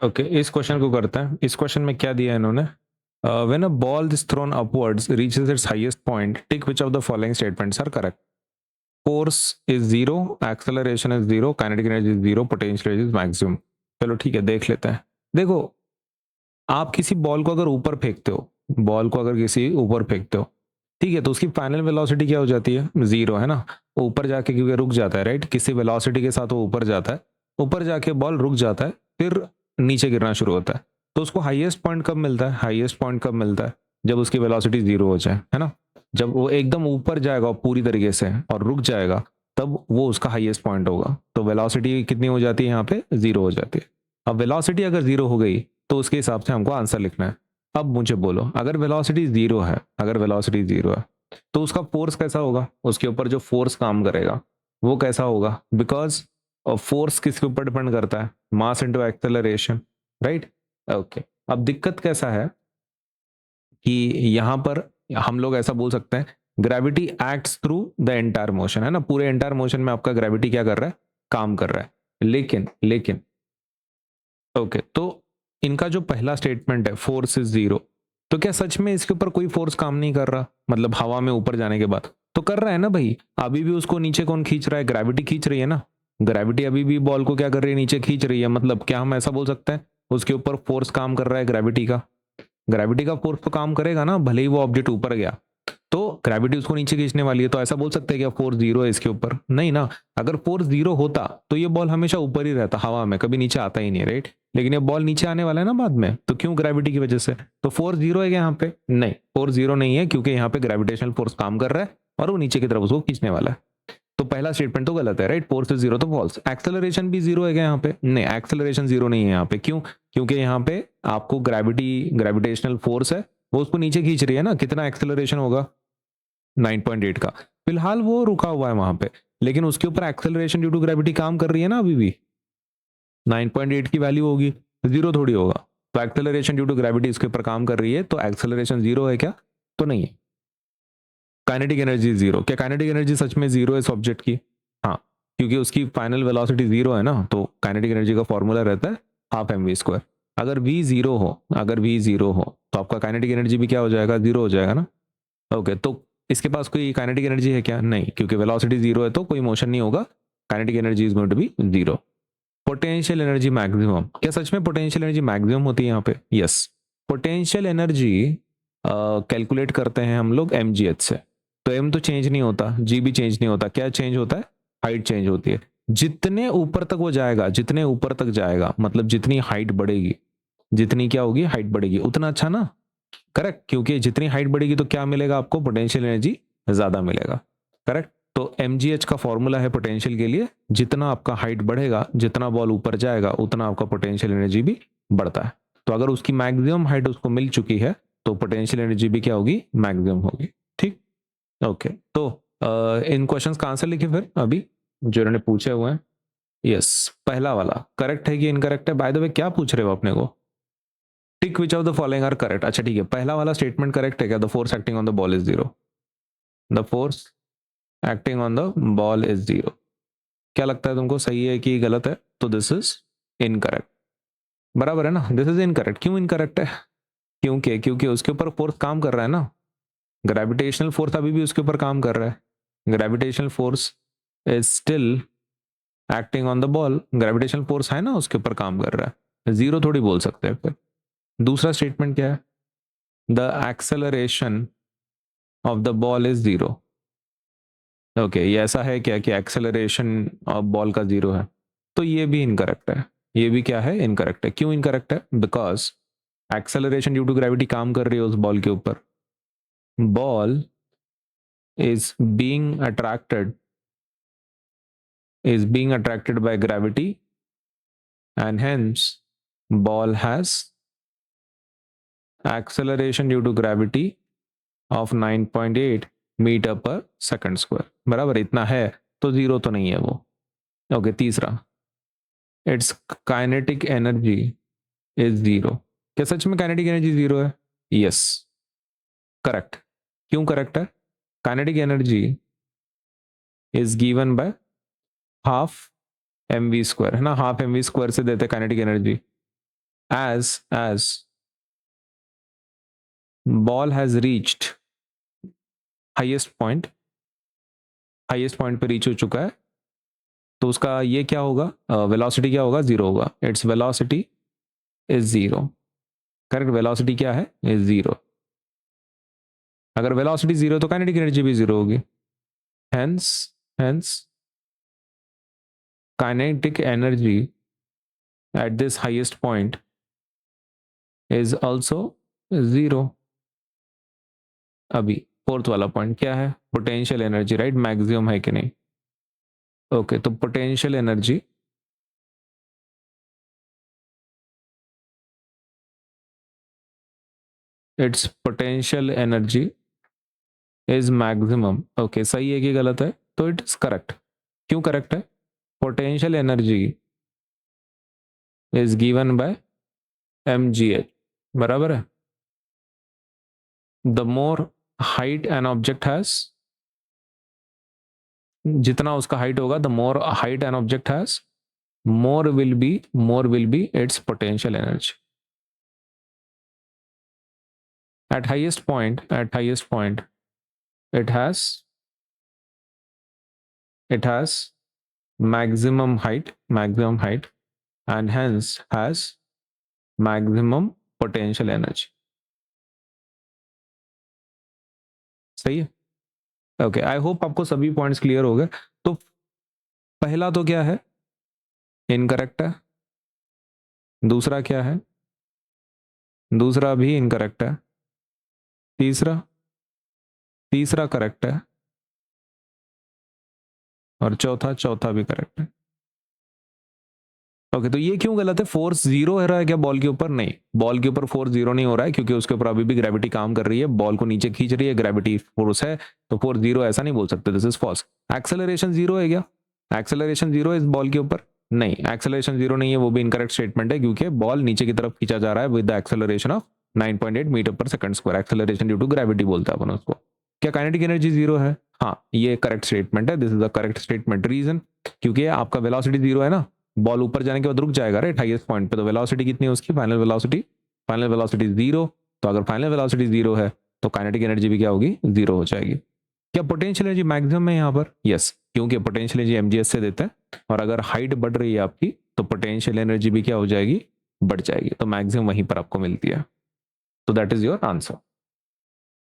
Okay, इस question को करते हैं। इस क्वेश्चन में क्या दिया है इन्होंने? When a ball is thrown upwards reaches its highest point, tick which of the following statements are correct? Force is zero, acceleration is zero, kinetic energy is zero, potential energy is maximum. चलो ठीक है, देख लेते हैं। देखो, आप किसी ball को अगर ऊपर फेंकते हो, बॉल को अगर किसी ऊपर फेंकते हो, ठीक है, तो उसकी फाइनल वेलोसिटी क्या हो जाती है? जीरो, है ना। वो ऊपर जाके क्योंकि रुक जाता है, राइट, किसी वेलोसिटी के साथ वो ऊपर जाता है, ऊपर जाके बॉल रुक जाता है, फिर नीचे गिरना शुरू होता है। तो उसको हाईएस्ट पॉइंट कब मिलता है? हाईएस्ट पॉइंट कब मिलता है? जब उसकी वेलोसिटी जीरो हो जाए, है ना। जब वो एकदम ऊपर जाएगा पूरी तरीके से और रुक जाएगा, तब वो उसका हाईएस्ट पॉइंट होगा। तो वेलोसिटी कितनी हो जाती है यहाँ पे? जीरो हो जाती है। अब वेलोसिटी अगर जीरो हो गई तो उसके हिसाब से हमको आंसर लिखना है। अब मुझे बोलो, अगर वेलोसिटी जीरो है, अगर वेलोसिटी जीरो है, तो उसका फोर्स कैसा होगा? उसके ऊपर जो फोर्स काम करेगा वो कैसा होगा? बिकॉज फोर्स किसके ऊपर डिपेंड करता है? Mass into acceleration, right. Okay, अब दिक्कत कैसा है कि यहाँ पर हम लोग ऐसा बोल सकते हैं, gravity acts through the entire motion, है ना। पूरे एंटायर मोशन में आपका ग्रेविटी क्या कर रहा है? काम कर रहा है। लेकिन लेकिन ओके, तो इनका जो पहला स्टेटमेंट है, फोर्स इज जीरो, तो क्या सच में इसके ऊपर कोई फोर्स काम नहीं कर रहा? मतलब हवा में ऊपर जाने के बाद तो कर रहा है ना भाई। अभी भी उसको नीचे कौन खींच रहा है? ग्रेविटी खींच रही है ना। ग्रेविटी अभी भी बॉल को क्या कर रही है? नीचे खींच रही है। मतलब क्या हम ऐसा बोल सकते हैं उसके ऊपर फोर्स काम कर रहा है ग्रेविटी का? ग्रेविटी का फोर्स तो काम करेगा ना, भले ही वो ऑब्जेक्ट ऊपर गया, तो ग्रेविटी उसको नीचे खींचने वाली है। तो ऐसा बोल सकते हैं क्या फोर्स जीरो है इसके ऊपर? नहीं ना। अगर फोर्स जीरो होता तो ये बॉल हमेशा ऊपर ही रहता हवा में, कभी नीचे आता ही नहीं, राइट। लेकिन ये बॉल नीचे आने वाला है ना बाद में, तो क्यों? ग्रेविटी की वजह से। तो फोर्स जीरो है क्या यहाँ पे? नहीं, फोर्स जीरो नहीं है, क्योंकि यहाँ पे ग्रेविटेशनल फोर्स काम कर रहा है और वो नीचे की तरफ उसको खींचने वाला है। तो पहला स्टेटमेंट तो गलत है, राइट। फोर्स इज जीरो तो फॉल्स। एक्सेलरेशन भी जीरो है क्या यहाँ पे? नहीं, एक्सेलरेशन जीरो नहीं है यहाँ पे। क्यों? क्योंकि यहाँ पे आपको ग्रेविटेशनल फोर्स है, वो उसको नीचे खींच रही है ना। कितना एक्सेलरेशन होगा? 9.8 का। फिलहाल वो रुका हुआ है वहां पे, लेकिन उसके ऊपर एक्सेलरेशन ड्यू टू ग्रेविटी काम कर रही है ना अभी भी। 9.8 की वैल्यू होगी, जीरो थोड़ी होगा। तो एक्सेलरेशन ड्यू टू ग्रेविटी इसके ऊपर काम कर रही है, तो एक्सेलरेशन जीरो है क्या? तो नहीं है। काइनेटिक एनर्जी जीरो, क्या काइनेटिक एनर्जी सच में जीरो है इस ऑब्जेक्ट की? हाँ, क्योंकि उसकी फाइनल वेलोसिटी जीरो है ना। तो काइनेटिक एनर्जी का फॉर्मूला रहता है हाफ एम वी स्क्वायर। अगर वी जीरो हो, अगर वी जीरो हो, तो आपका काइनेटिक एनर्जी भी क्या हो जाएगा? जीरो हो जाएगा ना। ओके, तो इसके पास कोई काइनेटिक एनर्जी है क्या? नहीं, क्योंकि वेलोसिटी जीरो है तो कोई मोशन नहीं होगा। Kinetic energy is going to be zero. Potential energy maximum, क्या सच में पोटेंशियल एनर्जी मैक्सिमम होती है यहाँ पे? यस। पोटेंशियल एनर्जी कैलकुलेट करते हैं हम लोग mgh से। तो m तो चेंज नहीं होता, g भी चेंज नहीं होता, क्या चेंज होता है? हाइट चेंज होती है। जितने ऊपर तक वो जाएगा, जितने ऊपर तक जाएगा, मतलब जितनी हाइट बढ़ेगी, जितनी क्या होगी? हाइट बढ़ेगी, उतना अच्छा ना। करेक्ट, क्योंकि जितनी हाइट बढ़ेगी तो क्या मिलेगा आपको? पोटेंशियल एनर्जी ज्यादा मिलेगा। करेक्ट। तो mgh का फॉर्मूला है पोटेंशियल के लिए, जितना आपका हाइट बढ़ेगा, जितना बॉल ऊपर जाएगा, उतना आपका पोटेंशियल एनर्जी भी बढ़ता है। तो अगर उसकी मैक्सिमम हाइट उसको मिल चुकी है, तो पोटेंशियल एनर्जी भी क्या होगी? मैक्सिमम होगी। ठीक। ओके, तो इन क्वेश्चंस का आंसर लिखिए फिर अभी जो इन्होंने पूछे हुए हैं। यस, पहला वाला करेक्ट है कि इनकरेक्ट है? बाय द वे क्या पूछ रहे हो अपने को? Tick which of the following are correct. अच्छा ठीक है, पहला वाला स्टेटमेंट करेक्ट है क्या? The force acting on the ball is zero. The force acting on the ball is zero. क्या लगता है तुमको, सही है कि गलत है? तो दिस इज इनकरेक्ट। बराबर है ना, दिस इज इनकरेक्ट। क्यों इनकरेक्ट है? क्योंकि क्योंकि उसके ऊपर फोर्स काम कर रहा है ना। ग्रेविटेशनल फोर्स अभी भी उसके ऊपर काम कर रहा है। Gravitational force is still acting on the ball. Gravitational force है ना, उसके ऊपर काम कर रहा है। जीरो थोड़ी बोल सकते हैं फिर। दूसरा स्टेटमेंट क्या है? The acceleration of the ball is zero. Okay, ये ऐसा है क्या कि एक्सेलरेशन ऑफ बॉल का जीरो है? तो ये भी इनकरेक्ट है। ये भी क्या है? इनकरेक्ट है। क्यों इनकरेक्ट है? Because acceleration due to gravity काम कर रही है उस बॉल के ऊपर। Ball is being attracted, is being attracted by gravity, and hence ball has acceleration due to gravity of 9.8 metre per second square. बराबर इतना है, तो जीरो तो नहीं है वो। ओके, तीसरा, it's kinetic energy is zero. क्या सच में काइनेटिक एनर्जी जीरो है? Yes, correct. क्यों करेक्ट है? Kinetic energy is given by half m v square, है ना। हाफ एम वी स्क्वायर से देते kinetic energy. as ball has reached highest point पे रीच हो चुका है, तो उसका ये क्या होगा, वेलोसिटी क्या होगा, जीरो होगा. Its velocity is zero. Correct, velocity क्या है, इज जीरो. अगर वेलोसिटी जीरो तो काइनेटिक एनर्जी भी जीरो होगी. Hence kinetic energy at this highest point is also zero. अभी फोर्थ वाला पॉइंट क्या है, पोटेंशियल एनर्जी, राइट, मैक्सिमम है कि नहीं. ओके, तो potential energy it's potential energy is maximum. Okay, सही है कि गलत है, तो इट इज करेक्ट. क्यों करेक्ट है, potential energy is given bye mgh. बराबर है. The more height an object has, जितना उसका हाइट होगा, the more height an object has, more will be its potential energy. At highest point it has maximum height and hence has maximum potential energy. सही है. Okay, I hope आपको सभी points clear हो गए. तो पहला तो क्या है, इनकरेक्ट है. दूसरा क्या है, दूसरा भी इनकरेक्ट है. तीसरा करेक्ट है. और चौथा भी करेक्ट है. ओके, तो ये क्यों गलत है, फोर्स जीरो हो रहा है क्या बॉल के ऊपर, नहीं, बॉल के ऊपर फोर्स जीरो नहीं हो रहा है, क्योंकि उसके ऊपर अभी भी ग्रेविटी काम कर रही है, बॉल को नीचे खींच रही है, ग्रेविटी फोर्स है, तो फोर्स जीरो ऐसा नहीं बोल सकते, this is false. Acceleration zero है क्या, एक्सेलरेशन जीरो है इस बॉल के ऊपर, नहीं, एक्सेलरेशन जीरो नहीं है, वो भी इनकरेक्ट स्टेटमेंट है, क्योंकि बॉल नीचे की तरफ खींचा जा रहा है with the acceleration of 9.8 metre per second square. Acceleration due to gravity बोलते हैं अपन उसको. क्या काइनेटिक एनर्जी जीरो है, हाँ, ये करेक्ट स्टेटमेंट है, this is the correct statement. Reason, क्योंकि आपका वेलोसिटी जीरो है ना, बॉल ऊपर जाने के बाद रुक जाएगा, राइट, हाईएस्ट पॉइंट पे, तो वेलोसिटी कितनी है उसकी, फाइनल वेलोसिटी जीरो. तो अगर फाइनल वेलोसिटी जीरो है तो काइनेटिक एनर्जी भी क्या होगी, जीरो हो जाएगी. क्या पोटेंशियल एनर्जी मैक्सिमम है यहाँ पर, यस, क्योंकि पोटेंशियल एनर्जी एमजीएस से देता है, और अगर हाइट बढ़ रही है आपकी तो पोटेंशियल एनर्जी भी क्या हो जाएगी, बढ़ जाएगी, तो मैक्सिमम वहीं पर आपको मिलती है. तो दैट इज योर आंसर.